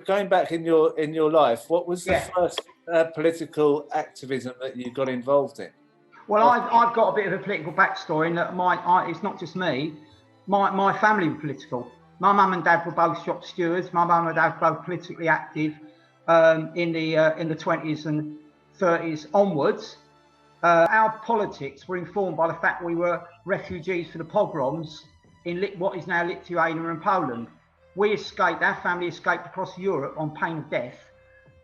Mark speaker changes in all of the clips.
Speaker 1: Going back in your life, what was the
Speaker 2: Yeah.
Speaker 1: first political activism that you got involved in?
Speaker 2: Well, I've got a bit of a political backstory in that it's not just me. My family were political. My mum and dad were both shop stewards. My mum and dad were both politically active in the 20s and 30s onwards. Our politics were informed by the fact we were refugees for the pogroms in what is now Lithuania and Poland. Our family escaped across Europe on pain of death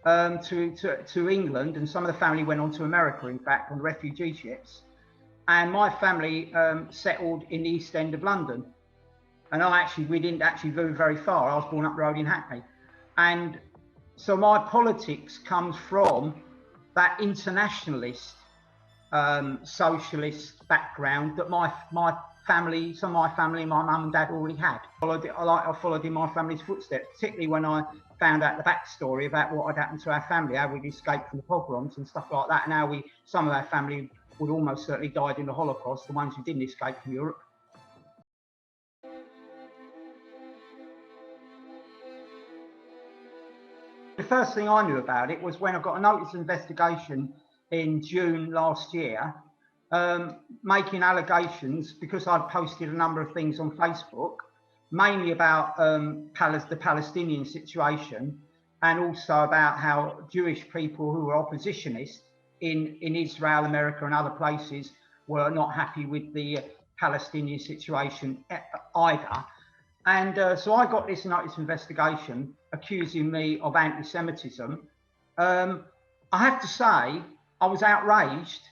Speaker 2: to England, and some of the family went on to America, in fact, on refugee ships. And my family settled in the East End of London. And we didn't actually move very far. I was born up the road in Hackney. And so my politics comes from that internationalist, socialist background that my family, some of my family, my mum and dad already had. I followed in my family's footsteps, particularly when I found out the backstory about what had happened to our family, how we'd escaped from the pogroms and stuff like that, and how some of our family would almost certainly died in the Holocaust, the ones who didn't escape from Europe. The first thing I knew about it was when I got a notice of investigation in June last year, making allegations because I'd posted a number of things on Facebook, mainly about the Palestinian situation, and also about how Jewish people who were oppositionists in Israel, America and other places were not happy with the Palestinian situation either. And so I got this notice of investigation accusing me of anti-Semitism. I have to say, I was outraged.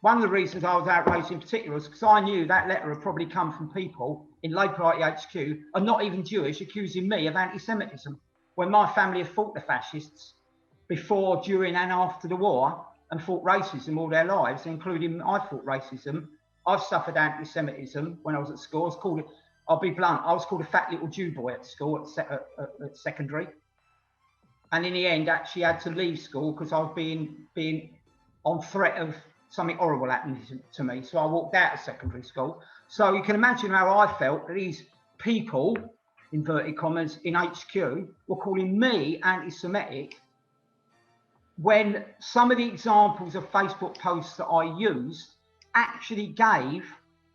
Speaker 2: One of the reasons I was outraged in particular was because I knew that letter had probably come from people in Labour Party HQ, and not even Jewish, accusing me of anti-Semitism, when my family had fought the fascists before, during and after the war, and fought racism all their lives, including I fought racism. I've suffered anti-Semitism when I was at school. I'll be blunt, I was called a fat little Jew boy at school, at secondary. And in the end, actually had to leave school because I was being on threat of something horrible happening to me. So I walked out of secondary school. So you can imagine how I felt that these people, inverted commas, in HQ were calling me anti-Semitic, when some of the examples of Facebook posts that I used actually gave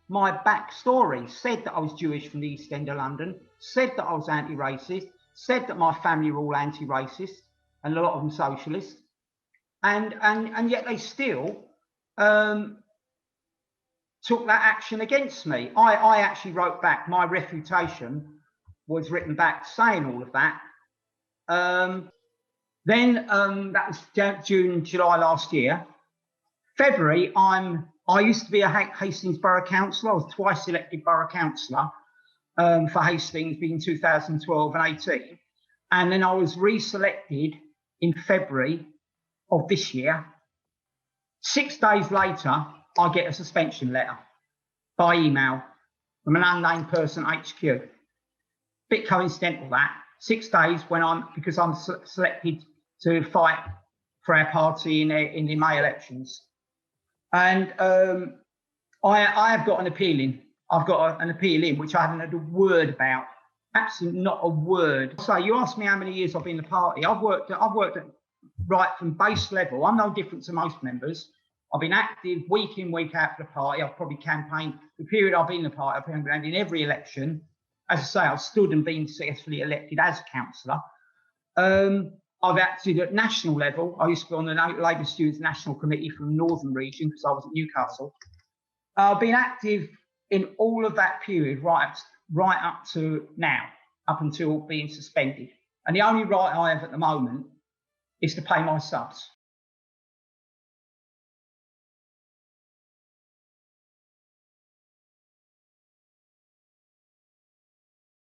Speaker 2: my backstory, said that I was Jewish from the East End of London, said that I was anti-racist, said that my family were all anti-racist, and a lot of them socialist, and yet they still took that action against me. I actually wrote back, my refutation was written back saying all of that. Then that was June, July last year. February, I used to be a Hastings Borough Councillor. I was twice elected Borough Councillor for Hastings between 2012 and 18. And then I was reselected in February of this year. 6 days later, I get a suspension letter by email from an unnamed person at HQ. Bit coincidental that. 6 days because I'm selected to fight for our party in the May elections. And I have got an appeal in. I've got an appeal in, which I haven't had a word about. Absolutely not a word. So you asked me how many years I've been in the party. I've worked at right from base level. I'm no different to most members. I've been active week in, week out for the party. I've probably campaigned the period I've been in the party. I've been around in every election. As I say, I've stood and been successfully elected as a councillor. I've acted at national level. I used to be on the Labour Students National Committee from the Northern region because I was at Newcastle. I've been active in all of that period right up to now, up until being suspended. And the only right I have at the moment is to pay my subs.